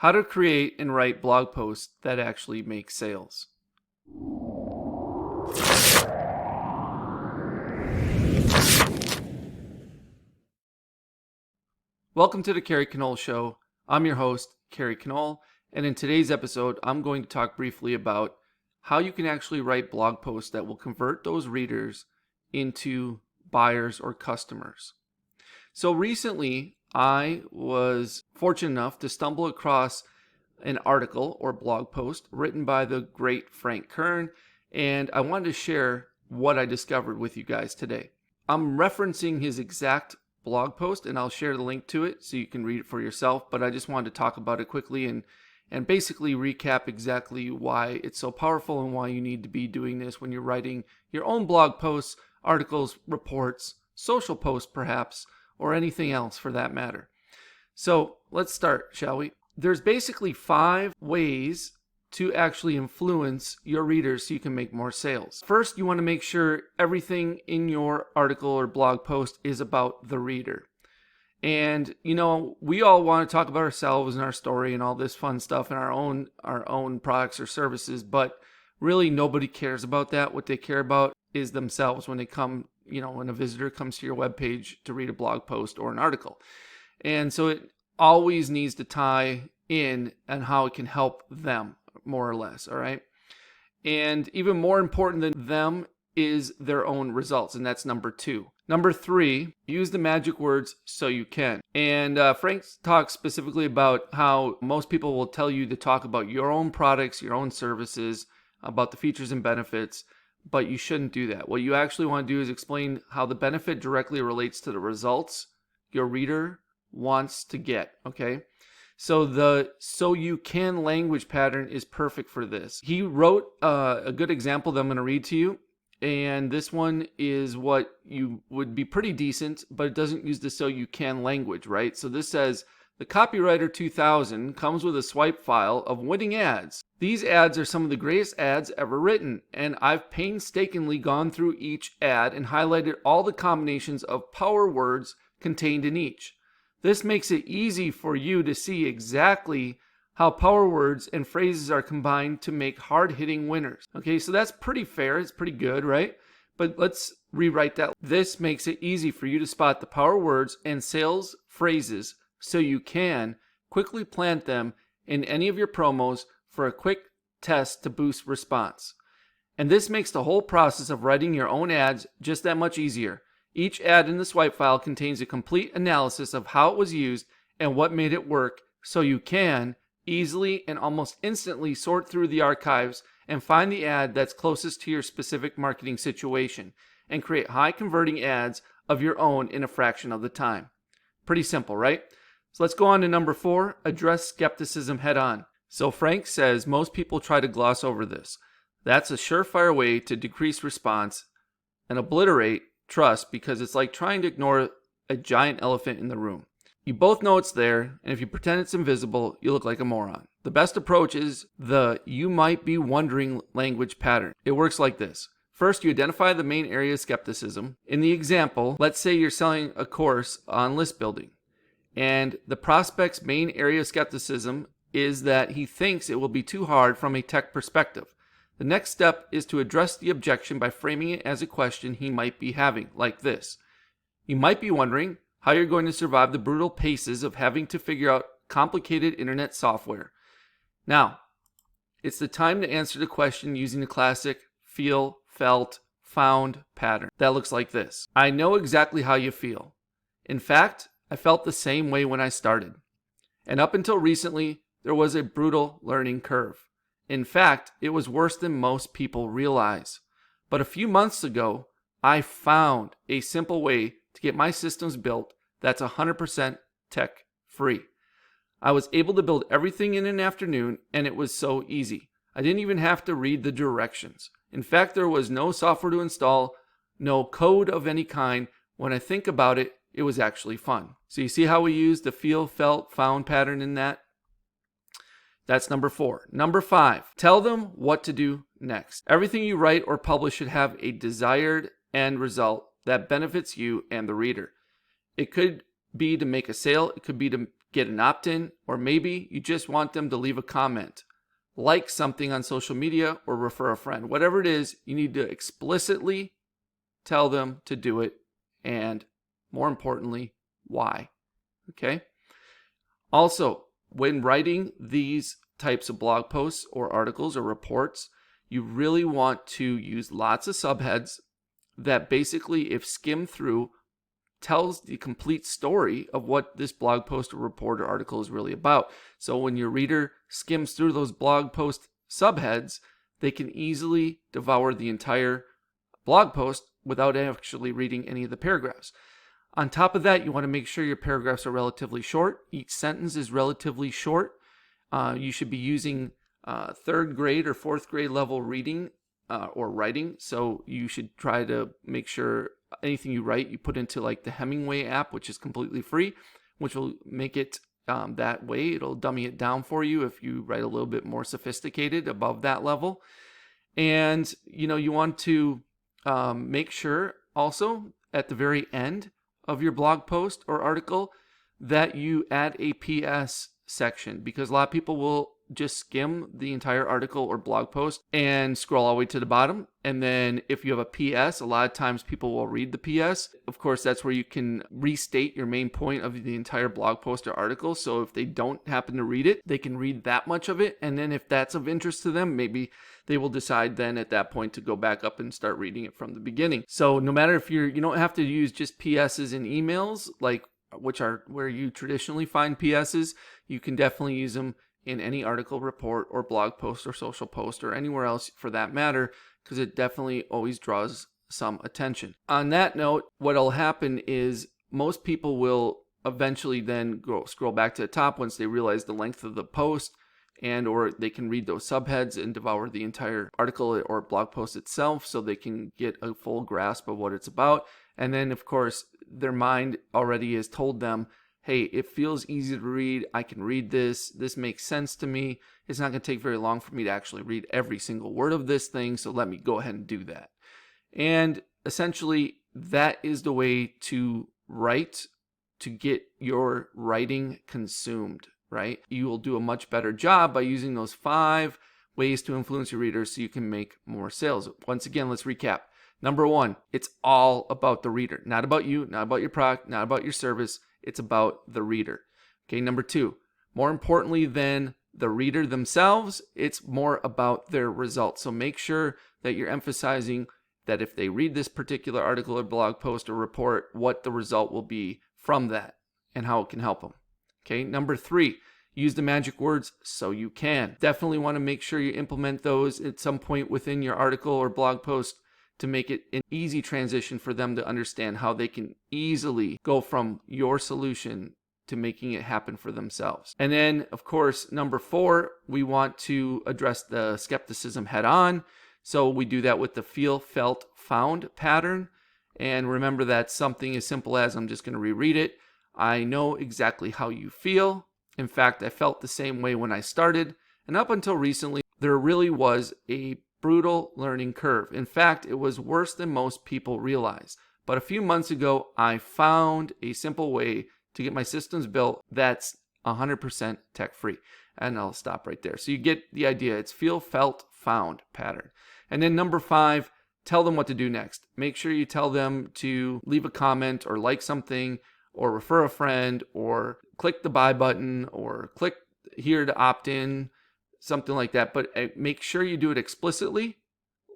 How to create and write blog posts that actually make sales. Welcome to the Kerry Knoll Show. I'm your host, Kerry Knoll, and in today's episode, I'm going to talk briefly about how you can actually write blog posts that will convert those readers into buyers or customers. So recently, I was fortunate enough to stumble across an article or blog post written by the great Frank Kern, and I wanted to share what I discovered with you guys today. I'm referencing his exact blog post, and I'll share the link to it so you can read it for yourself, but I just wanted to talk about it quickly and basically recap exactly why it's so powerful and why you need to be doing this when you're writing your own blog posts, articles, reports, social posts perhaps, or anything else for that matter. So let's start, shall we? There's basically 5 ways to actually influence your readers so you can make more sales. First, you want to make sure everything in your article or blog post is about the reader. And, we all want to talk about ourselves and our story and all this fun stuff and our own products or services, but really nobody cares about that. What they care about is themselves when they come, when a visitor comes to your webpage to read a blog post or an article. And so it always needs to tie in on how it can help them, more or less, all right? And even more important than them is their own results, and that's number 2. Number 3, use the magic words so you can. And Frank talks specifically about how most people will tell you to talk about your own products, your own services, about the features and benefits, but you shouldn't do that. What you actually want to do is explain how the benefit directly relates to the results your reader wants to get, okay? So the "so you can" language pattern is perfect for this. He wrote a good example that I'm going to read to you, and this one is what you would be pretty decent, but it doesn't use the "so you can" language, right? So this says, "The Copywriter 2000 comes with a swipe file of winning ads. These ads are some of the greatest ads ever written, and I've painstakingly gone through each ad and highlighted all the combinations of power words contained in each. This makes it easy for you to see exactly how power words and phrases are combined to make hard-hitting winners." Okay, so that's pretty fair. It's pretty good, right? But let's rewrite that. This makes it easy for you to spot the power words and sales phrases so you can quickly plant them in any of your promos for a quick test to boost response. And this makes the whole process of writing your own ads just that much easier. Each ad in the swipe file contains a complete analysis of how it was used and what made it work, so you can easily and almost instantly sort through the archives and find the ad that's closest to your specific marketing situation and create high converting ads of your own in a fraction of the time. Pretty simple, right? So let's go on to number 4, address skepticism head on. So Frank says most people try to gloss over this. That's a surefire way to decrease response and obliterate trust, because it's like trying to ignore a giant elephant in the room. You both know it's there, and if you pretend it's invisible, you look like a moron. The best approach is the "you might be wondering" language pattern. It works like this. First, you identify the main area of skepticism. In the example, let's say you're selling a course on list building, and the prospect's main area of skepticism is that he thinks it will be too hard from a tech perspective. The next step is to address the objection by framing it as a question he might be having, like this. You might be wondering how you're going to survive the brutal paces of having to figure out complicated internet software. Now, it's the time to answer the question using the classic feel, felt, found pattern. That looks like this. I know exactly how you feel. In fact, I felt the same way when I started. And up until recently, there was a brutal learning curve. In fact, it was worse than most people realize. But a few months ago, I found a simple way to get my systems built that's 100% tech free. I was able to build everything in an afternoon, and it was so easy. I didn't even have to read the directions. In fact, there was no software to install, no code of any kind. When I think about it, it was actually fun. So you see how we used the feel, felt, found pattern in that? That's number 4. Number 5, tell them what to do next. Everything you write or publish should have a desired end result that benefits you and the reader. It could be to make a sale. It could be to get an opt-in, or maybe you just want them to leave a comment, like something on social media, or refer a friend. Whatever it is, you need to explicitly tell them to do it, and more importantly, why. Okay? Also, when writing these types of blog posts or articles or reports, you really want to use lots of subheads that basically, if skimmed through, tells the complete story of what this blog post or report or article is really about. So when your reader skims through those blog post subheads, they can easily devour the entire blog post without actually reading any of the paragraphs. On top of that, you want to make sure your paragraphs are relatively short. Each sentence is relatively short. You should be using third grade or fourth grade level reading or writing. So you should try to make sure anything you write, you put into like the Hemingway app, which is completely free, which will make it that way. It'll dummy it down for you if you write a little bit more sophisticated above that level. And, you want to make sure also at the very end of your blog post or article that you add a PS section, because a lot of people will just skim the entire article or blog post and scroll all the way to the bottom. And then if you have a PS, a lot of times people will read the PS. Of course, that's where you can restate your main point of the entire blog post or article. So if they don't happen to read it, they can read that much of it. And then if that's of interest to them, maybe they will decide then at that point to go back up and start reading it from the beginning. So no matter if you don't have to use just PSs in emails, like which are where you traditionally find PSs, you can definitely use them in any article, report, or blog post, or social post, or anywhere else for that matter, because it definitely always draws some attention. On that note, what'll happen is most people will eventually then scroll back to the top once they realize the length of the post, and or they can read those subheads and devour the entire article or blog post itself so they can get a full grasp of what it's about. And then, of course, their mind already has told them, hey, it feels easy to read. I can read this. This makes sense to me. It's not going to take very long for me to actually read every single word of this thing, so let me go ahead and do that. And essentially, that is the way to write, to get your writing consumed, right? You will do a much better job by using those 5 ways to influence your readers so you can make more sales. Once again, let's recap. Number 1, it's all about the reader, not about you, not about your product, not about your service. It's about the reader. Okay, number 2, more importantly than the reader themselves, it's more about their results. So make sure that you're emphasizing that if they read this particular article or blog post or report, what the result will be from that and how it can help them. Okay, number 3, use the magic words so you can. Definitely want to make sure you implement those at some point within your article or blog post to make it an easy transition for them to understand how they can easily go from your solution to making it happen for themselves. And then, of course, number 4, we want to address the skepticism head on. So we do that with the feel, felt, found pattern. And remember that something as simple as, I'm just going to reread it. I know exactly how you feel. In fact, I felt the same way when I started. And up until recently, there really was a brutal learning curve. In fact, it was worse than most people realize. But a few months ago, I found a simple way to get my systems built that's 100% tech-free. And I'll stop right there. So you get the idea. It's feel, felt, found pattern. And then number 5, tell them what to do next. Make sure you tell them to leave a comment or like something or refer a friend or click the buy button or click here to opt in, something like that. But make sure you do it explicitly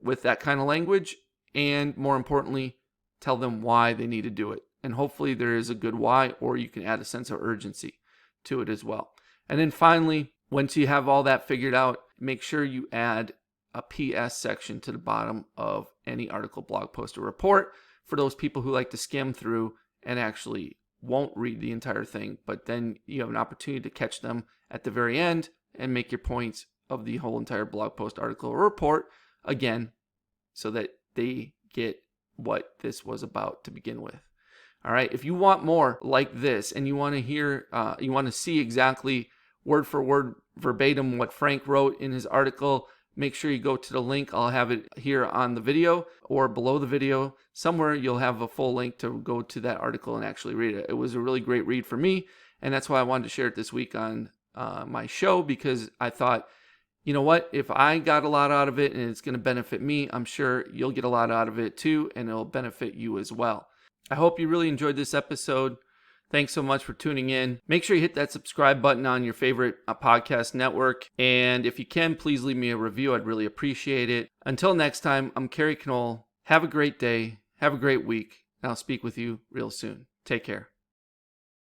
with that kind of language, and more importantly, tell them why they need to do it. And hopefully there is a good why, or you can add a sense of urgency to it as well. And then finally, once you have all that figured out, make sure you add a PS section to the bottom of any article, blog post, or report for those people who like to skim through and actually won't read the entire thing, but then you have an opportunity to catch them at the very end and make your points of the whole entire blog post, article, or report again, so that they get what this was about to begin with. All right. If you want more like this and you want to hear, you want to see exactly word for word, verbatim what Frank wrote in his article, make sure you go to the link. I'll have it here on the video or below the video. Somewhere you'll have a full link to go to that article and actually read it. It was a really great read for me, And that's why I wanted to share it this week on my show, because I thought, you know what, if I got a lot out of it and it's going to benefit me, I'm sure you'll get a lot out of it too, and it'll benefit you as well. I hope you really enjoyed this episode. Thanks so much for tuning in. Make sure you hit that subscribe button on your favorite podcast network. And if you can, please leave me a review. I'd really appreciate it. Until next time, I'm Kerry Knoll. Have a great day. Have a great week. And I'll speak with you real soon. Take care.